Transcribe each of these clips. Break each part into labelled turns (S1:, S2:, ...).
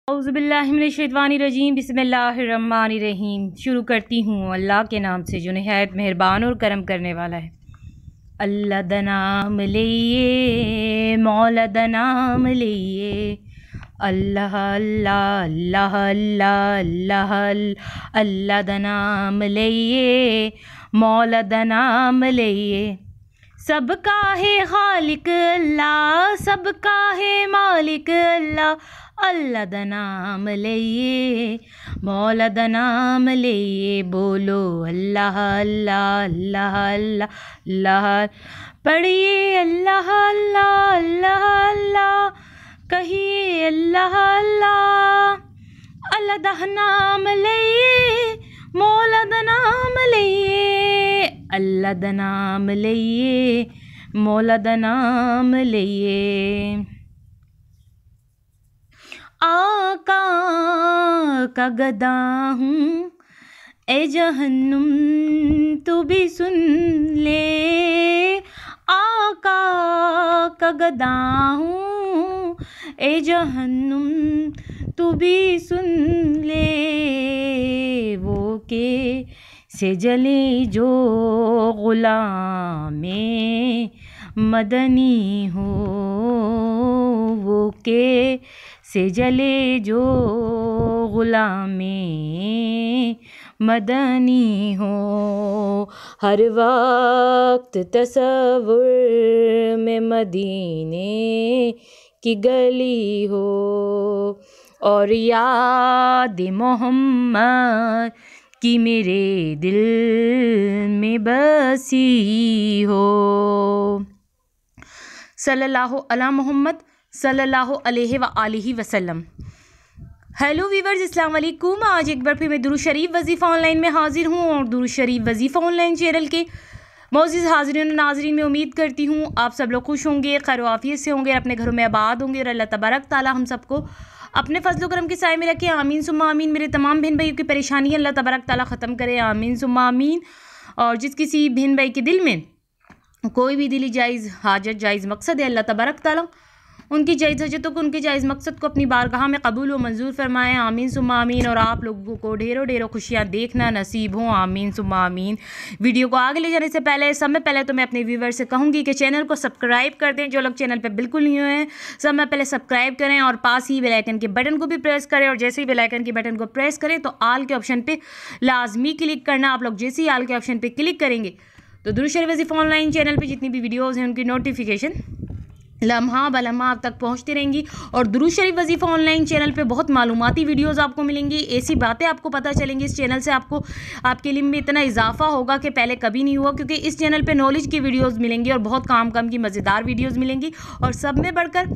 S1: औज़ुबिल्लाहिमिनश्शैतानिर्रजीम बिस्मिल्लाहिर्रहमानिर्रहीम। शुरू करती हूँ अल्लाह के नाम से जो निहायत मेहरबान और करम करने वाला है। अल्लाह दा नाम लइए मौला दा नाम लइए, अल्लाह अल्लाह अल्लाह अल्लाह अल्लाह अल्लाह दा नाम लइए मौला दा नाम लइए। सबका है खालिक अल्लाह, सबका है मालिक अल्लाह, अल्लाह दा नाम लइए मौला दा नाम लइए। बोलो अल्लाह अल्लाह अल्लाह अल्लाह अल्लाह, पढ़िए अल्लाह अल्लाह अल्लाह अल्लाह, कहिए अल्लाह अल्लाह। अल्लाह दा नाम लइए मौला दा नाम लइए, अल्लाह दा नाम लइए मौला दा नाम लइए। आका का गदा हूँ ए जहन्नुम तू भी सुन ले, आका का गदा हूँ ए जहन्नुम तू भी सुन ले। वो के से जले जो ग़ुलामे मदनी हो, वो के से जले जो ग़ुलामे मदनी हो। हर वक्त तसव्वुर में मदीने की गली हो, और याद मोहम्मद की मेरे दिल में बसी हो। सल्लल्लाहु अला मोहम्मद सल्लल्लाहु अलैहि व आलिहि वसल्लम। हेलो वीवर्स, अस्सलाम वालेकुम। आज एक बार फिर मैं दुरूद शरीफ वजीफ़ा ऑनलाइन में हाजिर हूँ और दुरूद शरीफ वजीफ़ा ऑनलाइन चैनल के मोअज़्ज़िज़ हाज़िरीन और नाज़रीन में उम्मीद करती हूँ आप सब लोग खुश होंगे, खैर आफियत से होंगे, अपने घरों में आबाद होंगे और अल्लाह तबारक ताला हम सबको अपने फजल करम के साए में रखे। आमीन सुम्मा आमीन। मेरे तमाम बहन भाइयों की परेशानियाँ अल्लाह तबारक ताला ख़त्म करे, आमीन सुम्मा आमीन। और जिस किसी बहन भाई के दिल में कोई भी दिली जायज़ हाजत जायज़ मकसद है, अल्लाह तबारक ताला उनकी जायज़ हजतों को, उनके जायज़ मकसद को अपनी बारगाह में कबूल व मंजूर फरमाएँ, आमीन सुम्मा आमीन। और आप लोगों को ढेरों ढेरों खुशियाँ देखना नसीब हो, आमीन सुम्मा आमीन। वीडियो को आगे ले जाने से पहले समय पहले तो मैं अपने व्यूवर से कहूँगी कि चैनल को सब्सक्राइब कर दें। जो लोग चैनल पर बिल्कुल नहीं हुए हैं समय पहले सब्सक्राइब करें और पास ही बेल आइकन के बटन को भी प्रेस करें, और जैसे ही बेल आइकन के बटन को प्रेस करें तो आल के ऑप्शन पर लाजमी क्लिक करना। आप लोग जैसे ही आल के ऑप्शन पर क्लिक करेंगे तो दुरूद शरीफ वजीफ़ा ऑनलाइन चैनल पर जितनी भी वीडियोज़ हैं उनकी नोटिफिकेशन लम्हा बलम्हा आप तक पहुंचती रहेंगी। और दुरूद शरीफ वजीफ़ा ऑनलाइन चैनल पे बहुत मालूमाती वीडियोस आपको मिलेंगी, ऐसी बातें आपको पता चलेंगी। इस चैनल से आपको आपके इल्म में इतना इजाफा होगा कि पहले कभी नहीं हुआ, क्योंकि इस चैनल पे नॉलेज की वीडियोस मिलेंगी और बहुत काम की मज़ेदार वीडियोस मिलेंगी। और सब में बढ़कर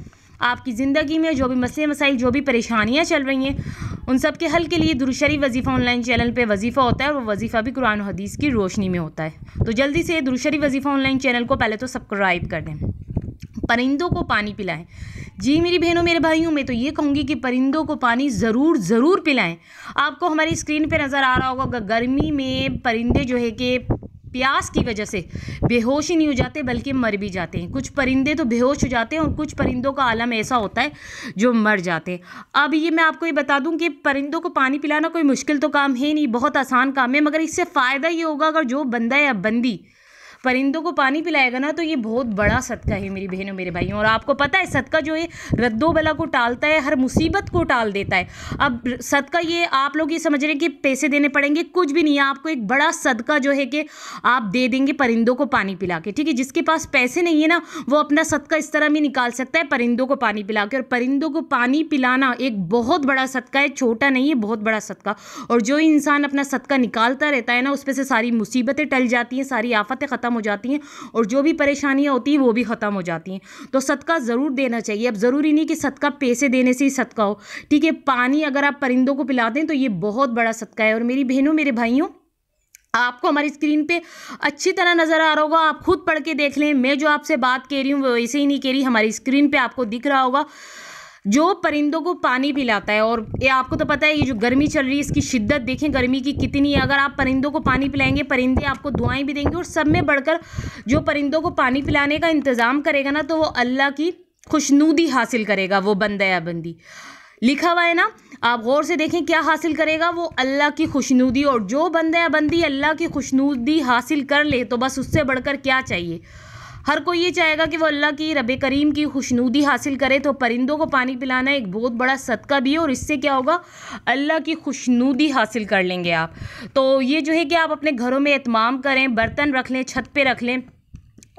S1: आपकी ज़िंदगी में जो भी मसले मसाइल, जो भी परेशानियाँ चल रही हैं, उन सब के हल के लिए दुरूद शरीफ वजीफ़ा ऑनलाइन चैनल पे वजीफ़ा होता है, और वो वजीफ़ा भी कुरान और हदीस की रोशनी में होता है। तो जल्दी से दुरूद शरीफ वजीफ़ा ऑनलाइन चैनल को पहले तो सब्सक्राइब कर दें। परिंदों को पानी पिलाएं। जी मेरी बहनों मेरे भाइयों, मैं तो ये कहूँगी कि परिंदों को पानी ज़रूर पिलाएं। आपको हमारी स्क्रीन पे नज़र आ रहा होगा, गर्मी में परिंदे जो है कि प्यास की वजह से बेहोश ही नहीं हो जाते बल्कि मर भी जाते हैं। कुछ परिंदे तो बेहोश हो जाते हैं और कुछ परिंदों का आलम ऐसा होता है जो मर जाते हैं। अब ये मैं आपको ये बता दूं कि परिंदों को पानी पिलाना कोई मुश्किल तो काम है नहीं, बहुत आसान काम है, मगर इससे फ़ायदा ये होगा अगर जो बंदा या बंदी परिंदों को पानी पिलाएगा ना, तो ये बहुत बड़ा सदका है मेरी बहनों मेरे भाइयों। और आपको पता है सदका जो है रद्दो बला को टालता है, हर मुसीबत को टाल देता है। अब सदका ये आप लोग ये समझ रहे हैं कि पैसे देने पड़ेंगे, कुछ भी नहीं है। आपको एक बड़ा सदका जो है कि आप दे देंगे परिंदों को पानी पिला के, ठीक है। जिसके पास पैसे नहीं है ना, वो अपना सदका इस तरह भी निकाल सकता है परिंदों को पानी पिला के। और परिंदों को पानी पिलाना एक बहुत बड़ा सदका है, छोटा नहीं है, बहुत बड़ा सदका। और जो इंसान अपना सदका निकालता रहता है ना, उस पर से सारी मुसीबतें टल जाती हैं, सारी आफतें ख़त्म हो जाती हैं, और जो भी परेशानियां होती हैं वो भी ख़त्म हो जाती हैं। तो सदका ज़रूर देना चाहिए। अब ज़रूरी नहीं कि सदका पैसे देने से ही सदका हो, ठीक है। पानी अगर आप परिंदों को पिला दें तो ये बहुत बड़ा सदका है। और मेरी बहनों मेरे भाइयों, आपको हमारी स्क्रीन पे अच्छी तरह नज़र आ रहा होगा, आप खुद पढ़ के देख लें। मैं जो आपसे बात कह रही हूँ वो वैसे ही नहीं कह रही, हमारी स्क्रीन पे आपको दिख रहा होगा जो परिंदों को पानी पिलाता है। और ये आपको तो पता है, ये जो गर्मी चल रही है इसकी शिद्दत देखें गर्मी की कितनी है। अगर आप परिंदों को पानी पिलाएंगे, परिंदे आपको दुआएं भी देंगे। और सब में बढ़कर जो परिंदों को पानी पिलाने का इंतज़ाम करेगा ना, तो वो अल्लाह की खुशनुदी हासिल करेगा, वो बंदा या बंदी, लिखा हुआ है ना, आप गौर से देखें क्या हासिल करेगा वो, अल्लाह की खुशनुदी। और जो बंदा या बंदी अल्लाह की खुशनुदी हासिल कर ले तो बस उससे बढ़कर क्या चाहिए। हर कोई ये चाहेगा कि वो अल्लाह की, रब करीम की खुशनुदी हासिल करे। तो परिंदों को पानी पिलाना एक बहुत बड़ा सदका भी है और इससे क्या होगा, अल्लाह की खुशनुदी हासिल कर लेंगे आप। तो ये जो है कि आप अपने घरों में एहतमाम करें, बर्तन रख लें, छत पे रख लें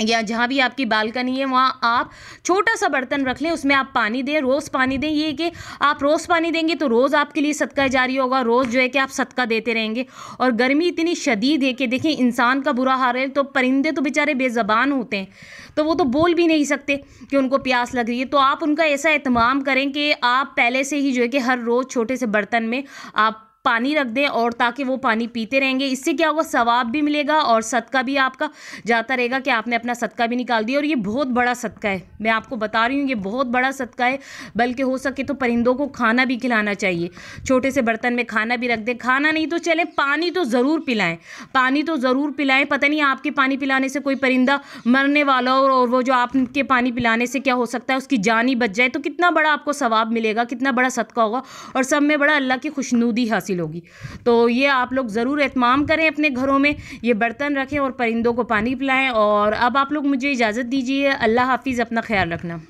S1: या जहाँ भी आपकी बालकनी है वहाँ आप छोटा सा बर्तन रख लें, उसमें आप पानी दें, रोज़ पानी दें। ये कि आप रोज़ पानी देंगे तो रोज़ आपके लिए सदका जारी होगा, रोज़ जो है कि आप सदका देते रहेंगे। और गर्मी इतनी शदीद है कि देखिए इंसान का बुरा हाल है, तो परिंदे तो बेचारे बेज़बान होते हैं, तो वो तो बोल भी नहीं सकते कि उनको प्यास लग रही है। तो आप उनका ऐसा एहतमाम करें कि आप पहले से ही जो है कि हर रोज़ छोटे से बर्तन में आप पानी रख दें, और ताकि वो पानी पीते रहेंगे। इससे क्या होगा, सवाब भी मिलेगा और सदका भी आपका जाता रहेगा कि आपने अपना सदका भी निकाल दिया। और ये बहुत बड़ा सदका है, मैं आपको बता रही हूँ, ये बहुत बड़ा सदका है। बल्कि हो सके तो परिंदों को खाना भी खिलाना चाहिए, छोटे से बर्तन में खाना भी रख दें। खाना नहीं तो चले, पानी तो ज़रूर पिलाएं, पानी तो ज़रूर पिलाएं। पता नहीं आपके पानी पिलाने से कोई परिंदा मरने वाला हो और वो जो आपके पानी पिलाने से क्या हो सकता है, उसकी जान ही बच जाए, तो कितना बड़ा आपको सवाब मिलेगा, कितना बड़ा सदका होगा और सब में बड़ा अल्लाह की खुशनुदी हासिल होगी। तो ये आप लोग ज़रूर एहतमाम करें अपने घरों में, ये बर्तन रखें और परिंदों को पानी पिलाएं। और अब आप लोग मुझे इजाज़त दीजिए, अल्लाह हाफिज़, अपना ख्याल रखना।